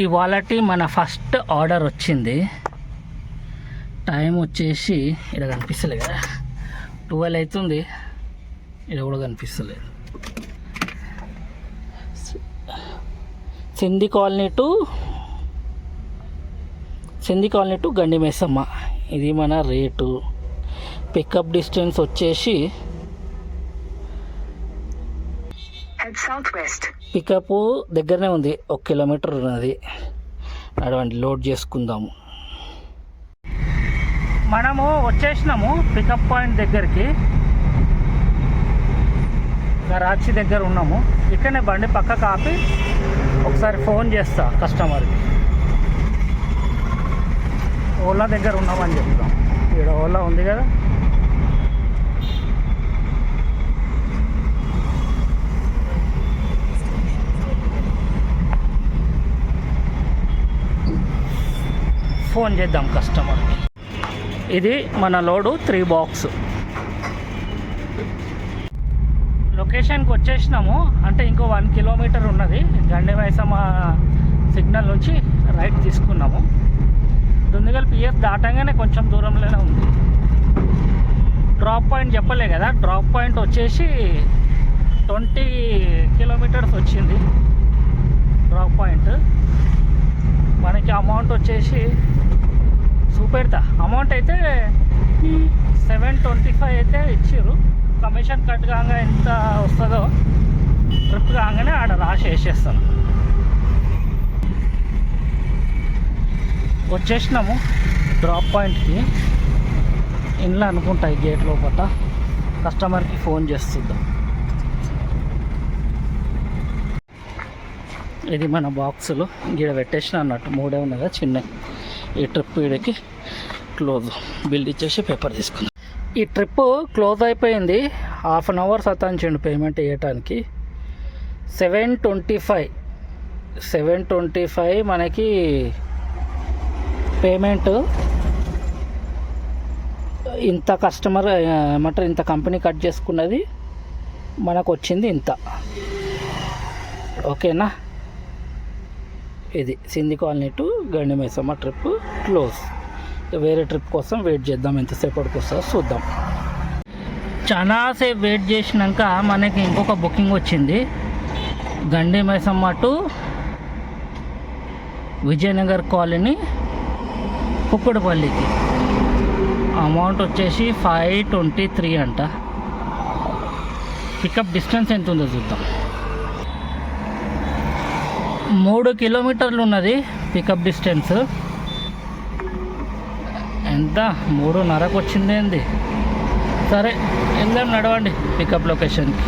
ఇవాళటి మన first order వచ్చింది. Time వచ్చేసి ఇక్కడ కనిపిస్తలేదు కదా, 12 అవుతుంది. ఇక్కడ కూడా కనిపిస్తలేదు. సింధి కాలనీ టు గండి మైసమ్మ. ఇది మన రేటు. పికప్ డిస్టెన్స్ వచ్చేసి పికప్ దగ్గరనే ఉంది, 1 కిలోమీటర్ ఉన్నది. అటువంటి లోడ్ చేసుకుందాము. మనము వచ్చేసినాము పికప్ పాయింట్ దగ్గరికి. రాచి దగ్గర ఉన్నాము. ఇక్కడనే బండి పక్కకు ఆపి ఒకసారి ఫోన్ చేస్తా కస్టమర్కి. ఓలా దగ్గర ఉన్నామని చెప్తాం. ఇక్కడ ఓలా ఉంది కదా, ఫోన్ చేద్దాం కస్టమర్కి. ఇది మన లోడు 3 బాక్స్. లొకేషన్కి వచ్చేసినాము. అంటే ఇంకో 1 కిలోమీటర్ ఉన్నది. గండి మైసమ్మ సిగ్నల్ నుంచి రైట్ తీసుకున్నాము. దుందిగల్ పిఎఫ్ దాటంగానే కొంచెం దూరంలోనే ఉంది. డ్రాప్ పాయింట్ చెప్పలే కదా, డ్రాప్ పాయింట్ వచ్చేసి 20 కిలోమీటర్స్ వచ్చింది డ్రాప్ పాయింట్. మనకి అమౌంట్ వచ్చేసి చూపెడతా. అమౌంట్ అయితే 725 అయితే ఇచ్చారు. కమిషన్ కట్ కాగా ఎంత వస్తుందో ట్రిప్ కాగానే ఆడ రాసి వేసేస్తాను. వచ్చేసినాము డ్రాప్ పాయింట్కి. ఇంట్లో అనుకుంటాయి గేట్ లోపల. కస్టమర్కి ఫోన్ చేస్తుందాం. ఇది మన బాక్సులు ఇక్కడ పెట్టేసిన అన్నట్టు 3 ఉన్నాయి కదా చిన్న. ఈ ట్రిప్ వీడికి క్లోజ్. బిల్ ఇచ్చేసి పేపర్ తీసుకున్నాం. ఈ ట్రిప్ క్లోజ్ అయిపోయింది. 1/2 అవర్ సతాంచండి పేమెంట్ వేయటానికి. 725 మనకి పేమెంట్. ఇంత కస్టమర్ ఏమంటారు, ఇంత కంపెనీ కట్ చేసుకున్నది మనకు వచ్చింది ఇంత. ఓకేనా. ఇది Sindhi colony to Gandi Maisamma trip close. వేరే ట్రిప్ కోసం వెయిట్ చేద్దాం. ఎంతసేపటికి వస్తుందో చూద్దాం. చాలాసేపు వెయిట్ చేసినాక మనకి ఇంకొక బుకింగ్ వచ్చింది. గండి మైసమ్మ టు విజయనగర్ కాలనీ కుక్కడపల్లికి. అమౌంట్ వచ్చేసి 523 అంట. పికప్ డిస్టెన్స్ ఎంత ఉందో చూద్దాం. 3 కిలోమీటర్లు ఉన్నది పికప్ డిస్టెన్స్. ఎంత 3:30కు వచ్చిందేంది. సరే వెళ్దాం, నడవండి పికప్ లొకేషన్కి.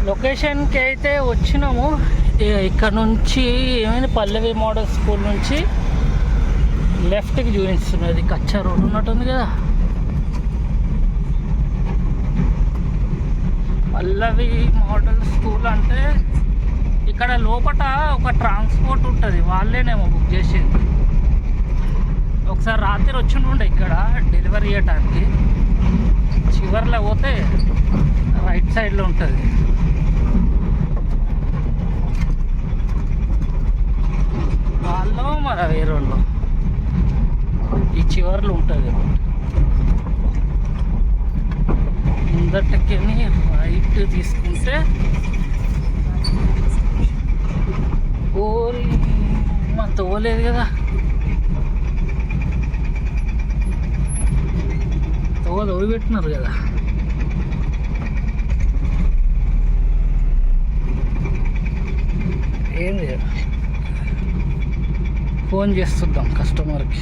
లొకేషన్కి అయితే వచ్చినాము. ఇక్కడ నుంచి ఏమైనా పల్లవి మోడల్ స్కూల్ నుంచి లెఫ్ట్కి చూపిస్తున్నది. కచ్చా రోడ్ ఉన్నట్టుంది కదా. పల్లవి మోడల్ స్కూల్ అంటే ఇక్కడ లోపల ఒక ట్రాన్స్పోర్ట్ ఉంటుంది, వాళ్ళేనేమో బుక్ చేసింది. ఒకసారి రాత్రి వచ్చిండే ఇక్కడ డెలివరీ చేయడానికి. చివర్లో పోతే రైట్ సైడ్లో ఉంటుంది. వాళ్ళు మరి వేరే వాళ్ళు ఈ చివర్లో ఉంటుంది. ముందటకి రైట్ తీసుకుంటే ఓరి మన తోలేదు కదా, తోలు పెట్టినారు కదా. ఏంది ఫోన్ చేస్తుందాం కస్టమర్కి.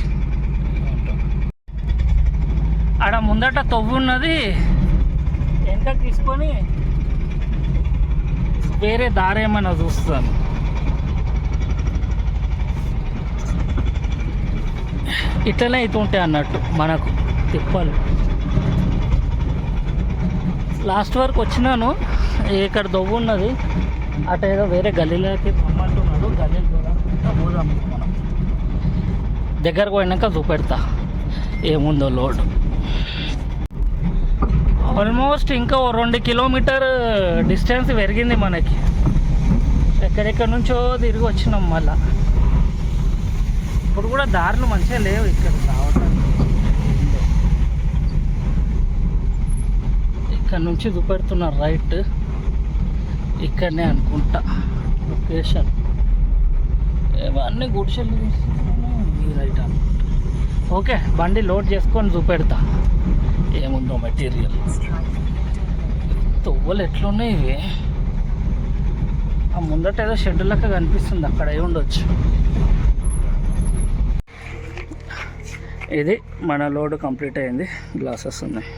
ఆడ ముందట తవ్వు ఉన్నది, వెనక తీసుకొని వేరే దారేమన్నా చూస్తాను. ఇట్లనే అవుతుంటాయి అన్నట్టు మనకు తిప్పాలి. లాస్ట్ వరకు వచ్చినాను. ఇక్కడ దొవ్వు ఉన్నది, అటు ఏదో వేరే గల్లీలోకి రమ్మంటున్నాడు. గల్లీ పోదాం మనం. దగ్గరకు పోయినాక చూపెడతా ఏముందో లోడ్. ఆల్మోస్ట్ ఇంకా 2 కిలోమీటర్ డిస్టెన్స్ పెరిగింది మనకి. ఎక్కడెక్కడి నుంచో తిరిగి వచ్చినాం మళ్ళా. ఇప్పుడు కూడా దారులు మంచిగా లేవు ఇక్కడ రావడానికి. ఇక్కడ నుంచి చూపెడుతున్నారు రైట్, ఇక్కడనే అనుకుంటా లొకేషన్. ఇవన్నీ గుడిసెలు ఈ రైట్ అనుకుంటా. ఓకే, బండి లోడ్ చేసుకొని చూపెడతా ఏముందో మెటీరియల్. తొవ్వలు ఎట్లున్నాయి ఇవి. ఆ ముందట ఏదో షెడ్ లెక్క కనిపిస్తుంది, అక్కడ అయి ఉండొచ్చు. ఇది మన లోడ్ కంప్లీట్ అయింది. గ్లాసెస్ ఉన్నాయి.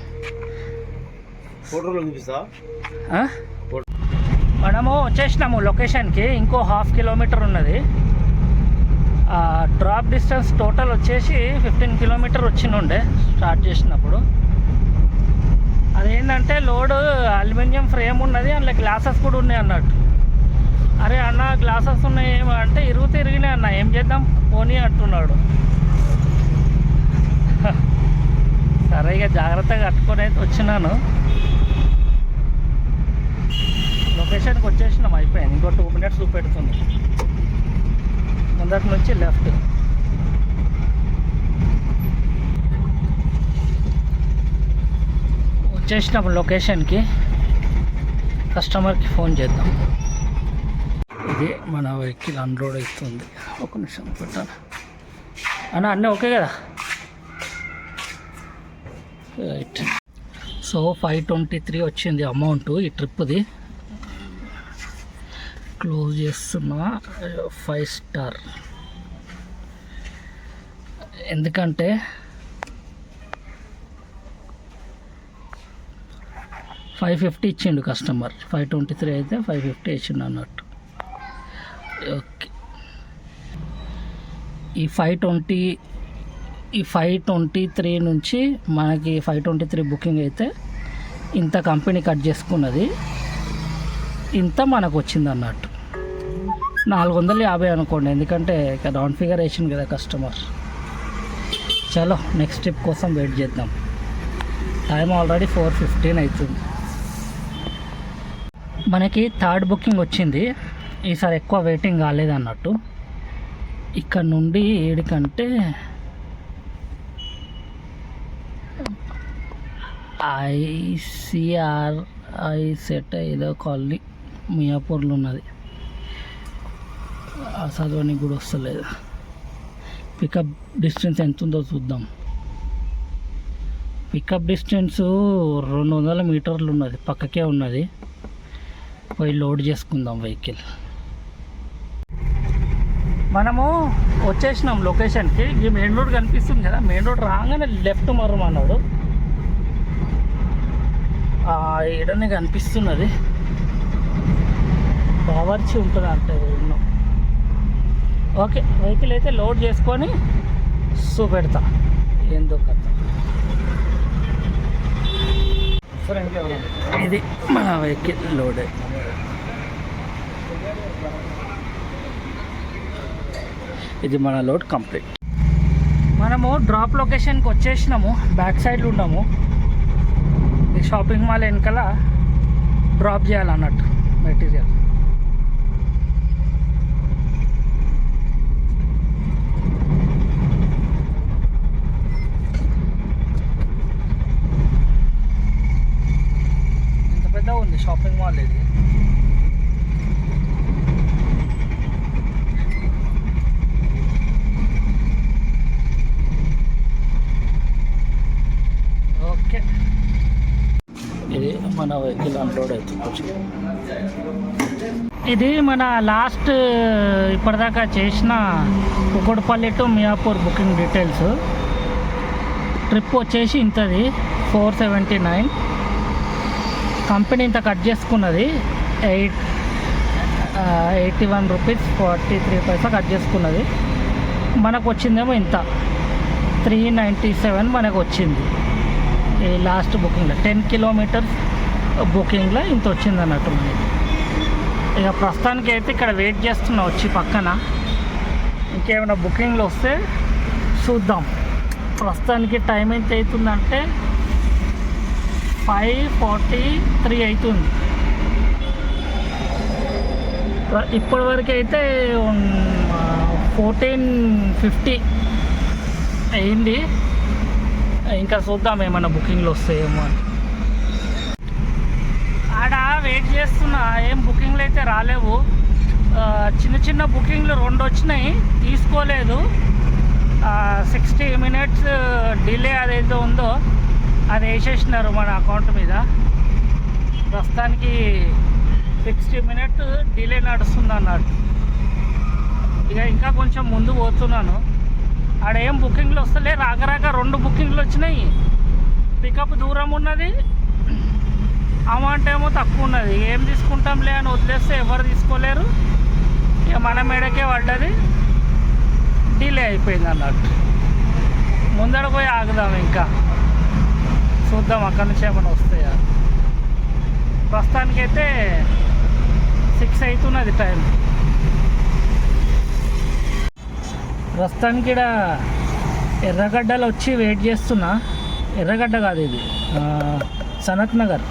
మనము వచ్చేసినాము లొకేషన్కి. ఇంకో 1/2 కిలోమీటర్ ఉన్నది. డ్రాప్ డిస్టెన్స్ టోటల్ వచ్చేసి 15 కిలోమీటర్ వచ్చినుండే స్టార్ట్ చేసినప్పుడు. అదేంటంటే లోడ్ అల్యూమినియం ఫ్రేమ్ ఉన్నది, అందులో గ్లాసెస్ కూడా ఉన్నాయి అన్నట్టు. అరే అన్న గ్లాసెస్ ఉన్నాయి అంటే ఇరిగినాయి అన్న, ఏం చేద్దాం పోనీ అంటున్నాడు. సరే ఇక జాగ్రత్తగా కట్టుకొని అయితే వచ్చినాను. లొకేషన్కి వచ్చేసినాం, అయిపోయింది. ఇంకో 2 మినిట్స్ చూపెడుతుంది. ముందటి నుంచి లెఫ్ట్. వచ్చేసినాం లొకేషన్కి. కస్టమర్కి ఫోన్ చేద్దాం. ఇది మన వెహికల్ అన్లోడ్ అవుతుంది. ఒక నిమిషం పెట్టాను అన్న, అన్నీ ఓకే కదా. రైట్. సో 523 వచ్చింది అమౌంట్ ఈ ట్రిప్ది. క్లోజ్ చేస్తున్నా 5 స్టార్. ఎందుకంటే $550 ఇచ్చిండు కస్టమర్. 523 అయితే 550 ఇచ్చిండు అన్నట్టు. ఓకే, ఈ 523 నుంచి మనకి 523 బుకింగ్ అయితే ఇంత కంపెనీ కట్ చేసుకున్నది, ఇంత మనకు వచ్చింది అన్నట్టు. 450 అనుకోండి, ఎందుకంటే ఇక రౌండ్ ఫిగర్ వేసింది కదా కస్టమర్. చలో నెక్స్ట్ ట్రిప్ కోసం వెయిట్ చేద్దాం. టైం ఆల్రెడీ 4:15 అవుతుంది. మనకి 3rd బుకింగ్ వచ్చింది. ఈసారి ఎక్కువ వెయిటింగ్ కాలేదు అన్నట్టు. ఇక్కడ నుండి ఏడికంటే ICRI సెట్ ఏదో కాలనీ మియాపూర్లో ఉన్నది. చదవడానికి కూడా వస్తలేదు. పికప్ డిస్టెన్స్ ఎంత ఉందో చూద్దాం. పికప్ డిస్టెన్స్ 200 మీటర్లు ఉన్నది, పక్కకే ఉన్నది. పోయి లోడ్ చేసుకుందాం వెహికల్. మనము వచ్చేసినాం లొకేషన్కి. ఈ మెయిన్ రోడ్ కనిపిస్తుంది కదా, మెయిన్ రోడ్ రాగానే లెఫ్ట్ మరమన్నాడు. ఈడనే కనిపిస్తున్నది. బావర్చి ఉంటుంది అంటే ఎన్నో. ఓకే, వెహికల్ అయితే లోడ్ చేసుకొని చూపెడతా ఏందో కథ. ఇది మన వెహికల్ లోడ్. ఇది మన లోడ్ కంప్లీట్. మనము డ్రాప్ లొకేషన్కి వచ్చేసినాము. బ్యాక్ సైడ్లో ఉన్నాము. ఈ షాపింగ్ మాల్ వెనకాల డ్రాప్ చేయాలన్నట్టు మెటీరియల్. ఎంత పెద్ద ఉంది షాపింగ్ మాల్ ఇది. ఓకే, ఇది మన వెహికల్ అన్లోడ్ అవుతుంది. ఇది మన లాస్ట్ ఇప్పటిదాకా చేసిన Kukkadapalli to Miyapur booking details. Trip వచ్చేసి ఇంతది 479. కంపెనీ ఇంత కట్ చేసుకున్నది. 81 రూపీస్ 43 పైసా కట్ చేసుకున్నది. మనకు వచ్చిందేమో ఇంత 397 మనకు వచ్చింది. ఈ లాస్ట్ బుకింగ్లో 10 కిలోమీటర్స్ బుకింగ్లో ఇంత వచ్చింది అన్నట్టు మనకి. ఇక ప్రస్తుతానికి అయితే ఇక్కడ వెయిట్ చేస్తున్నా వచ్చి పక్కన. ఇంకేమైనా బుకింగ్లు వస్తే చూద్దాం. ప్రస్తుతానికి టైం ఎంత అవుతుందంటే 5:43 అవుతుంది. ఇప్పటివరకు అయితే 1450 అయింది. ఇంకా చూద్దాం ఏమన్నా బుకింగ్లు వస్తాయేమో అని. ఆడ వెయిట్ చేస్తున్నా, ఏం బుకింగ్లు అయితే రాలేవు. చిన్న చిన్న బుకింగ్లు 2 వచ్చినాయి, తీసుకోలేదు. 60 minutes డిలే అదైతే ఉందో అది వేసేసినారు మన అకౌంట్ మీద. ప్రస్తుతానికి 60 minutes డిలే నడుస్తుంది అన్నట్టు. ఇక ఇంకా కొంచెం ముందు పోతున్నాను. ఆడ ఏం బుకింగ్లు వస్తలే, రాక 2 బుకింగ్లు వచ్చినాయి. పికప్ దూరం ఉన్నది, అమౌంట్ ఏమో తక్కువ ఉన్నది. ఏం తీసుకుంటాంలే అని వదిలేస్తే ఎవరు తీసుకోలేరు. ఇక మన మేడకే పడ్డది, డిలే అయిపోయింది అన్నట్టు. ముందర పోయి ఆగుదాం, ఇంకా చూద్దాం అక్కడి నుంచి ఏమైనా వస్తాయా. ప్రస్తుతానికైతే 6 అవుతున్నది టైం. ప్రస్తుతానికి ఇక్కడ ఎర్రగడ్డలో వచ్చి వెయిట్ చేస్తున్నా. ఎర్రగడ్డ కాదు ఇది, సనత్ నగర్.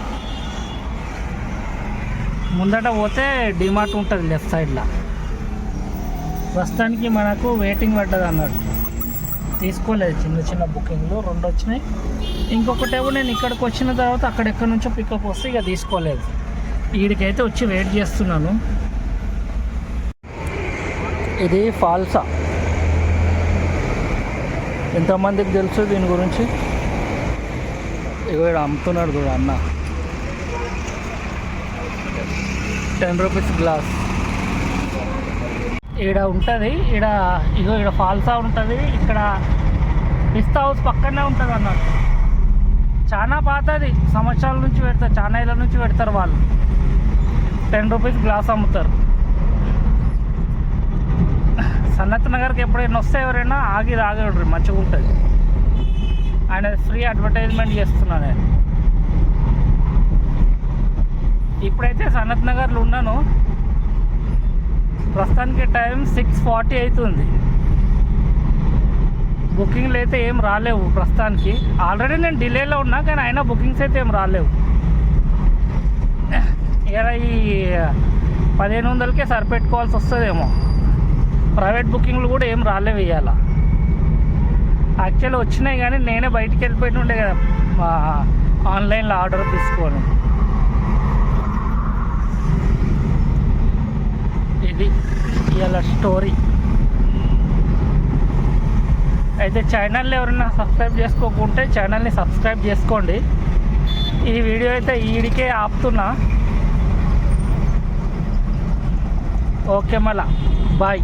ముందట పోతే డిమార్ట్ ఉంటుంది లెఫ్ట్ సైడ్లో. ప్రస్తుతానికి మనకు వెయిటింగ్ పడ్డది అన్నట్టు. తీసుకోలేదు, చిన్న చిన్న బుకింగ్లు 2 వచ్చినాయి. ఇంకొకటేమో నేను ఇక్కడికి వచ్చిన తర్వాత అక్కడెక్కడి నుంచో పికప్ వస్తే ఇక తీసుకోలేదు. వీడికైతే వచ్చి వెయిట్ చేస్తున్నాను. ఇది ఫాల్సా, ఎంతమందికి తెలుసు దీని గురించి? ఇగో ఇక్కడ అమ్ముతున్నాడు కూడా అన్న, 10 రూపీస్ గ్లాస్. ఈడ ఉంటుంది, ఈడ ఇగో ఇక్కడ ఫాల్సా ఉంటుంది. ఇక్కడ పిస్తా హౌస్ పక్కనే ఉంటుంది అన్నట్టు. చాలా పాతది, సంవత్సరాల నుంచి పెడతారు, చాలా ఏళ్ళ నుంచి పెడతారు వాళ్ళు. 10 రూపీస్ గ్లాస్ అమ్ముతారు. సనత్ నగర్కి ఎప్పుడైనా వస్తే ఎవరైనా ఆగి తాగేవాడు, మంచిగా ఉంటుంది. ఆయన ఫ్రీ అడ్వర్టైజ్మెంట్ చేస్తున్నాను నేను. ఇప్పుడైతే సనత్ నగర్లో ఉన్నాను. ప్రస్తుతానికి టైం 6:40 అవుతుంది. బుకింగ్లు అయితే ఏం రాలేవు ప్రస్తుతానికి. ఆల్రెడీ నేను డిలేలో ఉన్నా, కానీ అయినా బుకింగ్స్ అయితే ఏం రాలేవు. ఇలా ఈ 1500కే సరిపెట్టుకోవాల్సి వస్తుందేమో. ప్రైవేట్ బుకింగ్లు కూడా ఏం రాలేవు ఇవాళ. యాక్చువల్లీ వచ్చినాయి, కానీ నేనే బయటికి వెళ్ళిపోయి ఉండే కదా ఆన్లైన్లో ఆర్డర్ తీసుకొని. ఇది ఇవాళ స్టోరీ. అయితే ఛానల్ని ఎవరైనా సబ్స్క్రైబ్ చేసుకోకుంటే ఛానల్ని సబ్స్క్రైబ్ చేసుకోండి. ఈ వీడియో అయితే ఈడికే ఆపుతున్నా. ఓకే, మళ్ళా బాయ్.